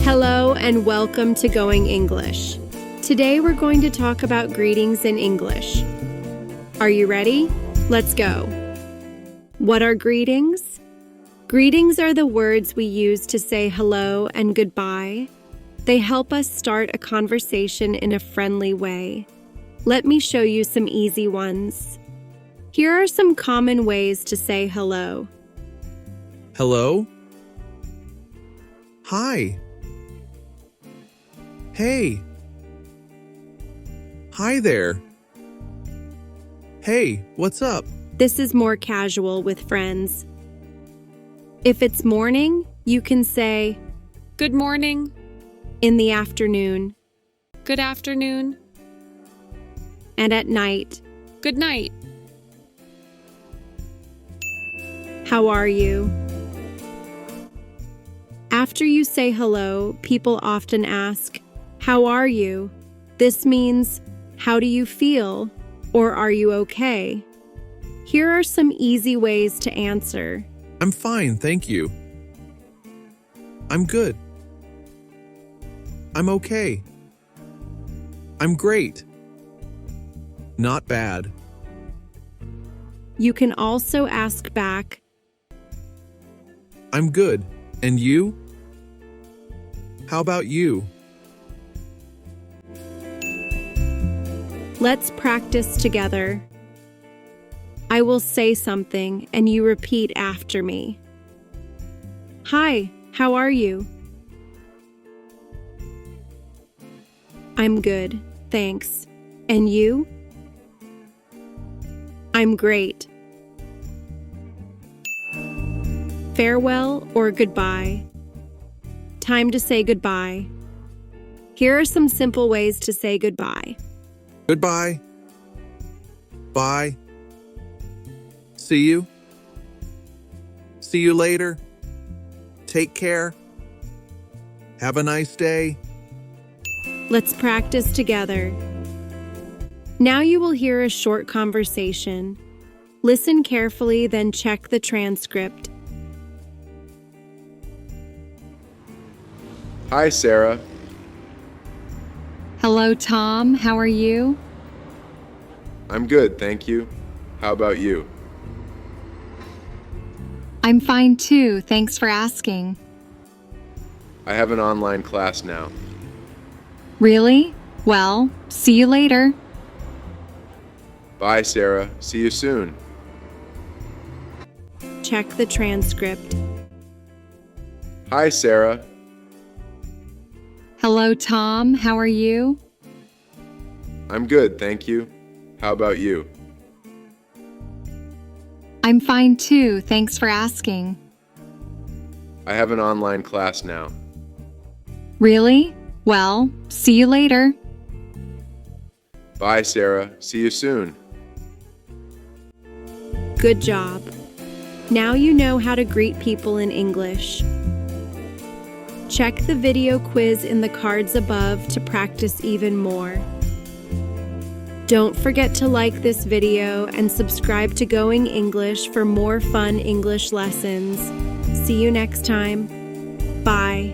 Hello and welcome to Going English. Today we're going to talk about greetings in English. Are you ready? Let's go. What are greetings? Greetings are the words we use to say hello and goodbye. They help us start a conversation in a friendly way. Let me show you some easy ones. Here are some common ways to say hello. Hello? Hi. Hey. Hi there. Hey, what's up? This is more casual with friends. If it's morning, you can say, Good morning. in the afternoon, Good afternoon. and at night, Good night. how are you? After you say hello, people often ask, how are you? This means, how do you feel? Or are you okay? Here are some easy ways to answer. I'm fine, thank you. I'm good. I'm okay. I'm great. Not bad. You can also ask back, I'm good. And you? How about you? let's practice together. I will say something and you repeat after me. Hi, how are you? I'm good, thanks. And you? I'm great. Farewell or goodbye. Time to say goodbye. Here are some simple ways to say goodbye. Goodbye. Bye. See you. See you later. Take care. Have a nice day. Let's practice together. Now you will hear a short conversation. Listen carefully, then check the transcript. Hi, Sarah. Hello, Tom. How are you? I'm good, thank you. How about you? I'm fine too. Thanks for asking. I have an online class now. Really? Well, see you later. Bye, Sarah. See you soon. Check the transcript. Hi, Sarah. Hello, Tom. How are you? I'm good, thank you. How about you? I'm fine too. Thanks for asking. I have an online class now. Really? Well, see you later. Bye, Sarah. See you soon. Good job. Now you know how to greet people in English. Check the video quiz in the cards above to practice even more. Don't forget to like this video and subscribe to Going English for more fun English lessons. See you next time. Bye.